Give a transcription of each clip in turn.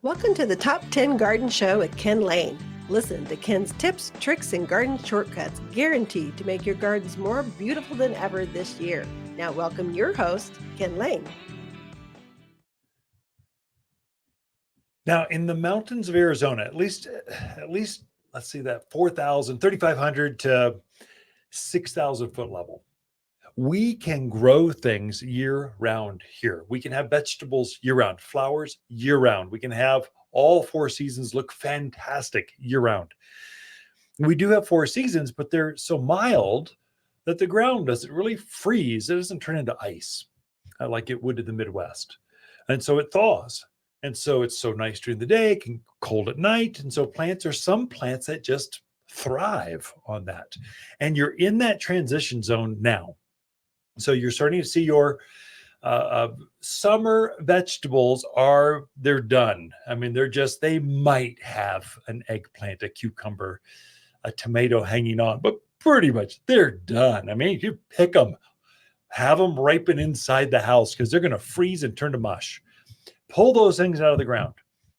Welcome to the Top 10 Garden Show with Ken Lain. Listen to Ken's tips, tricks, and garden shortcuts guaranteed to make your gardens more beautiful than ever this year. Now welcome your host, Ken Lain. Now, in the mountains of Arizona, at least, let's see that 3,500 to 6,000 foot level, we can grow things year round here. We can have vegetables year round, flowers year round. We can have all 4 seasons look fantastic year round. We do have 4 seasons, but they're so mild that the ground doesn't really freeze. It doesn't turn into ice like it would in the Midwest. And so it thaws. And so it's so nice during the day, it can cold at night. And so some plants that just thrive on that. And you're in that transition zone now. So you're starting to see your summer vegetables they're done. I mean, they might have an eggplant, a cucumber, a tomato hanging on, but pretty much they're done. I mean, you pick them, have them ripen inside the house because they're going to freeze and turn to mush. Pull those things out of the ground.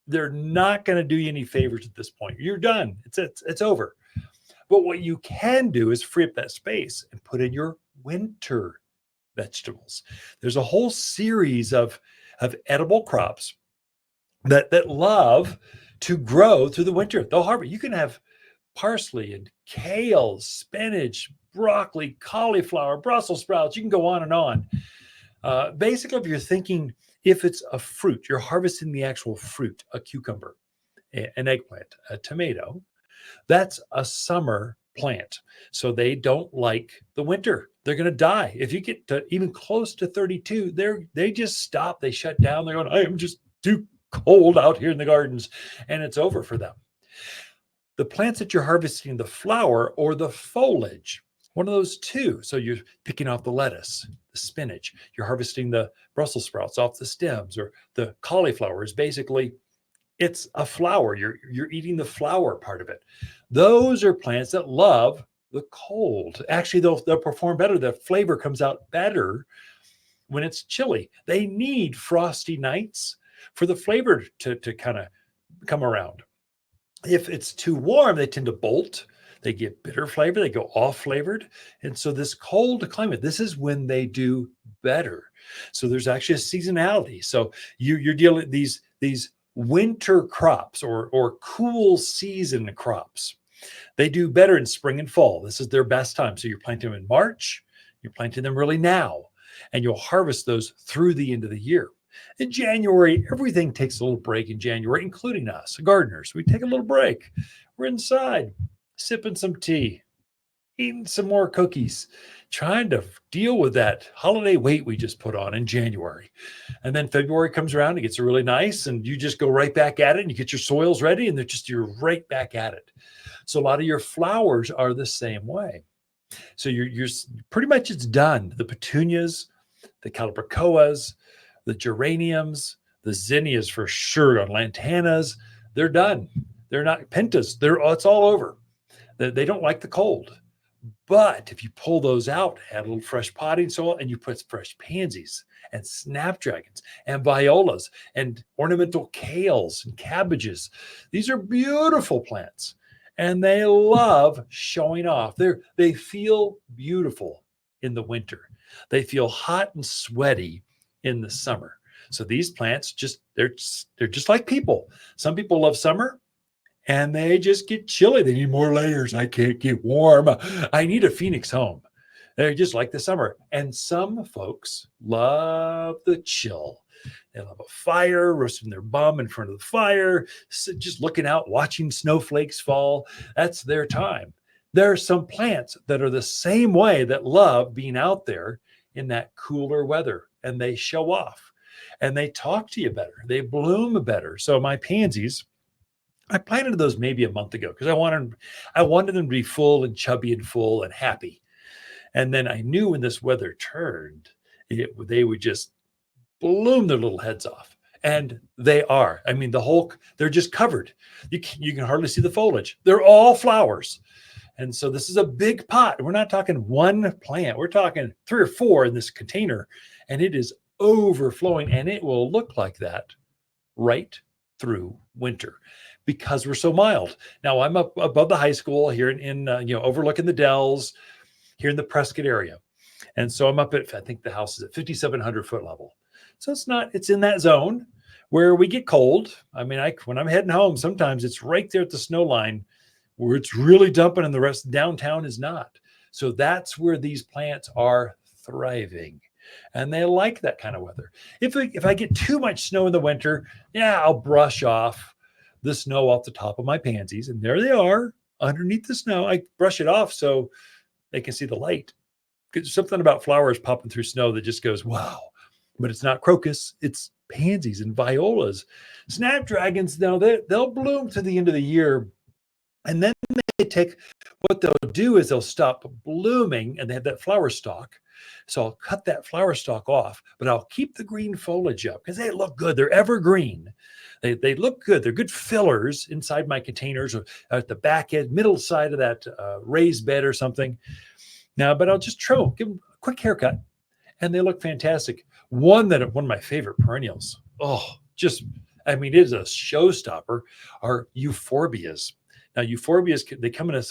They're not going to do you any favors at this point. You're done. It's over. But what you can do is free up that space and put in your winter vegetables. There's a whole series of edible crops that love to grow through the winter. They'll harvest. You can have parsley and kale, spinach, broccoli, cauliflower, Brussels sprouts. You can go on and on. Basically, if you're thinking, if it's a fruit, you're harvesting the actual fruit, a cucumber, an eggplant, a tomato, that's a summer plant. So they don't like the winter. They're going to die. If you get to even close to 32, they just stop. They shut down. They're going, I am just too cold out here in the gardens. And it's over for them. The plants that you're harvesting, the flower or the foliage, one of those two. So you're picking off the lettuce, the spinach. You're harvesting the Brussels sprouts off the stems, or the cauliflower is basically, it's a flower. You're eating the flower part of it. Those are plants that love the cold. Actually, they'll perform better. The flavor comes out better when it's chilly. They need frosty nights for the flavor to kind of come around. If it's too warm, they tend to bolt. They get bitter flavor. They go off flavored. And so this cold climate, this is when they do better. So there's actually a seasonality. So you're dealing these winter crops or cool season crops. They do better in spring and fall. This is their best time. So you're planting them in March. You're planting them really now. And you'll harvest those through the end of the year. In January, everything takes a little break in January, including us, gardeners. We take a little break. We're inside, sipping some tea, eating some more cookies, trying to deal with that holiday weight we just put on in January. And then February comes around, it gets really nice, and you just go right back at it, and you get your soils ready, and you're right back at it. So a lot of your flowers are the same way. So you're pretty much, it's done. The petunias, the calibrachoas, the geraniums, the zinnias for sure, on lantanas, they're done. They're not pentas. It's all over. They don't like the cold. But if you pull those out, add a little fresh potting soil, and you put fresh pansies and snapdragons and violas and ornamental kales and cabbages, these are beautiful plants, and they love showing off. They feel beautiful in the winter. They feel hot and sweaty in the summer. So these plants they're just like people. Some people love summer and they just get chilly. They need more layers. I can't get warm. I need a Phoenix home. They're just like the summer. And some folks love the chill. They love a fire, roasting their bum in front of the fire, just looking out, watching snowflakes fall. That's their time. There are some plants that are the same way, that love being out there in that cooler weather, and they show off and they talk to you better. They bloom better. So my pansies, I planted those maybe a month ago because I wanted them to be full and chubby and full and happy. And then I knew when this weather turned, they would just bloom their little heads off. And they are. I mean, they're just covered. You can hardly see the foliage. They're all flowers. And so this is a big pot. We're not talking one plant. We're talking 3 or 4 in this container, and it is overflowing, and it will look like that right through winter because we're so mild. Now I'm up above the high school here overlooking the Dells here in the Prescott area. And so I'm up at, I think the house is at 5,700 foot level. So it's in that zone where we get cold. I mean, when I'm heading home, sometimes it's right there at the snow line where it's really dumping and the rest downtown is not. So that's where these plants are thriving. And they like that kind of weather. If I get too much snow in the winter, I'll brush off the snow off the top of my pansies. And there they are underneath the snow. I brush it off so they can see the light. There's something about flowers popping through snow that just goes, wow. But it's not crocus, it's pansies and violas. Snapdragons, now they'll bloom to the end of the year. And then what they'll do is they'll stop blooming and they have that flower stalk. So I'll cut that flower stalk off, but I'll keep the green foliage up because they look good. They're evergreen. They look good. They're good fillers inside my containers or at the back end, middle side of that raised bed or something. Now, but I'll just give them a quick haircut and they look fantastic. One of my favorite perennials, it is a showstopper, are euphorbias. Now, euphorbias, they come in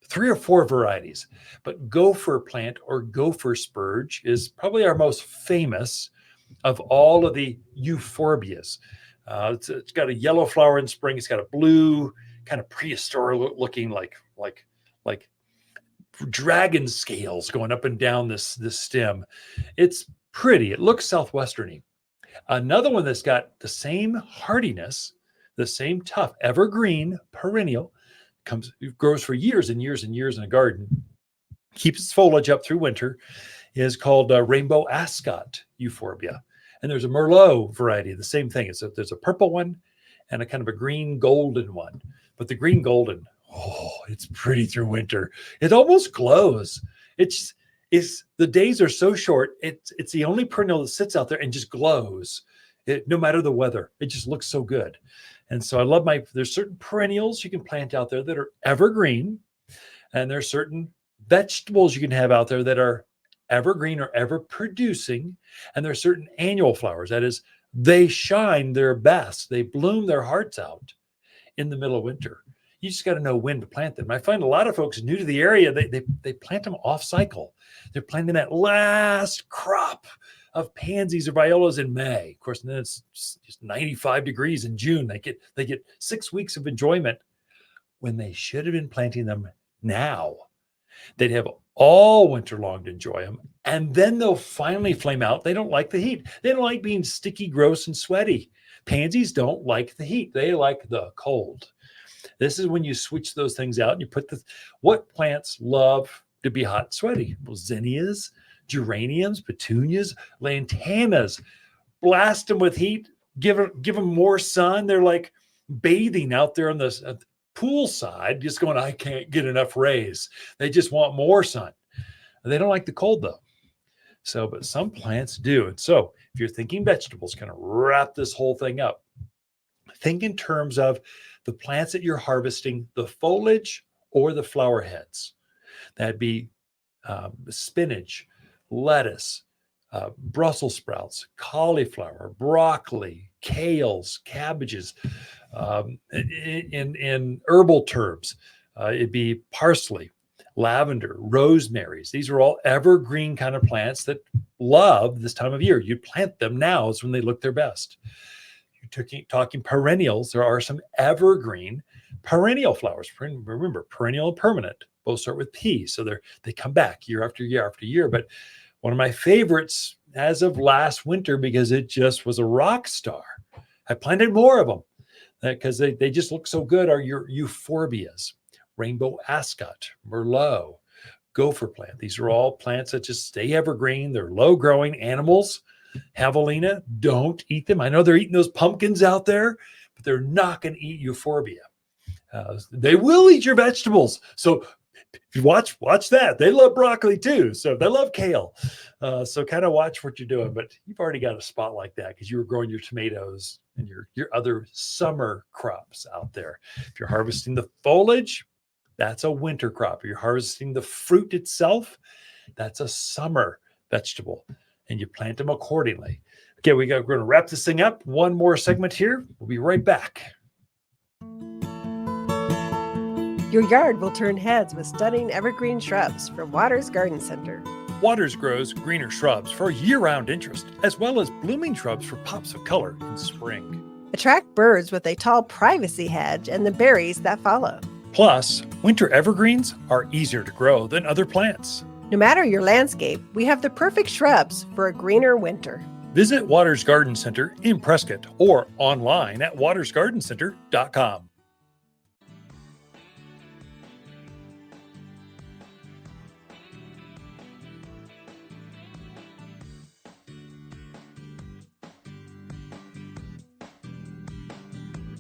3 or 4 varieties, but gopher plant or gopher spurge is probably our most famous of all of the euphorbias. It's got a yellow flower in spring. It's got a blue, kind of prehistoric looking like dragon scales going up and down this stem. It's pretty. It looks southwesterny. Another one that's got the same hardiness, the same tough, evergreen, perennial, grows for years and years and years in a garden, keeps its foliage up through winter, is called rainbow ascot euphorbia. And there's a Merlot variety, the same thing. There's a purple one and a kind of a green golden one. But the green golden, it's pretty through winter. It almost glows. The days are so short. It's the only perennial that sits out there and just glows. No matter the weather, it just looks so good. And so I love there's certain perennials you can plant out there that are evergreen. And there's certain vegetables you can have out there that are evergreen or ever producing. And there's certain annual flowers. That is, they shine their best. They bloom their hearts out in the middle of winter. You just got to know when to plant them. I find a lot of folks new to the area, they plant them off cycle. They're planting that last crop of pansies or violas in May. Of course, and then it's just 95 degrees in June. They get 6 weeks of enjoyment when they should have been planting them now. They'd have all winter long to enjoy them. And then they'll finally flame out. They don't like the heat. They don't like being sticky, gross, and sweaty. Pansies don't like the heat. They like the cold. This is when you switch those things out and you put what plants love to be hot and sweaty? Well, zinnias, geraniums, petunias, lantanas, blast them with heat, give them more sun. They're like bathing out there on the pool side, just going, I can't get enough rays. They just want more sun. They don't like the cold though. So, but some plants do. And so if you're thinking vegetables, kind of wrap this whole thing up. Think in terms of the plants that you're harvesting, the foliage or the flower heads. That'd be spinach, lettuce, Brussels sprouts, cauliflower, broccoli, kales, cabbages. In herbal terms, it'd be parsley, lavender, rosemaries. These are all evergreen kind of plants that love this time of year. You plant them now is when they look their best. You're talking perennials. There are some evergreen perennial flowers. Remember, perennial and permanent both start with P. So they come back year after year after year. But one of my favorites as of last winter, because it just was a rock star. I planted more of them because they just look so good, are your euphorbias, rainbow ascot, Merlot, gopher plant. These are all plants that just stay evergreen. They're low growing animals. Javelina, don't eat them. I know they're eating those pumpkins out there, but they're not going to eat euphorbia. They will eat your vegetables. So if you watch that. They love broccoli too. So they love kale. So kind of watch what you're doing. But you've already got a spot like that because you were growing your tomatoes and your other summer crops out there. If you're harvesting the foliage, that's a winter crop. If you're harvesting the fruit itself, that's a summer vegetable. And you plant them accordingly. Okay, we're going to wrap this thing up. One more segment here. We'll be right back. Your yard will turn heads with stunning evergreen shrubs from Waters Garden Center. Waters grows greener shrubs for year-round interest, as well as blooming shrubs for pops of color in spring. Attract birds with a tall privacy hedge and the berries that follow. Plus, winter evergreens are easier to grow than other plants. No matter your landscape, we have the perfect shrubs for a greener winter. Visit Waters Garden Center in Prescott or online at watersgardencenter.com.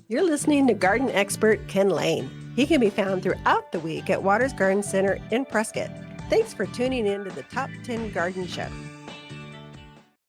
You're listening to garden expert Ken Lain. He can be found throughout the week at Waters Garden Center in Prescott. Thanks for tuning in to the Top 10 Garden Show.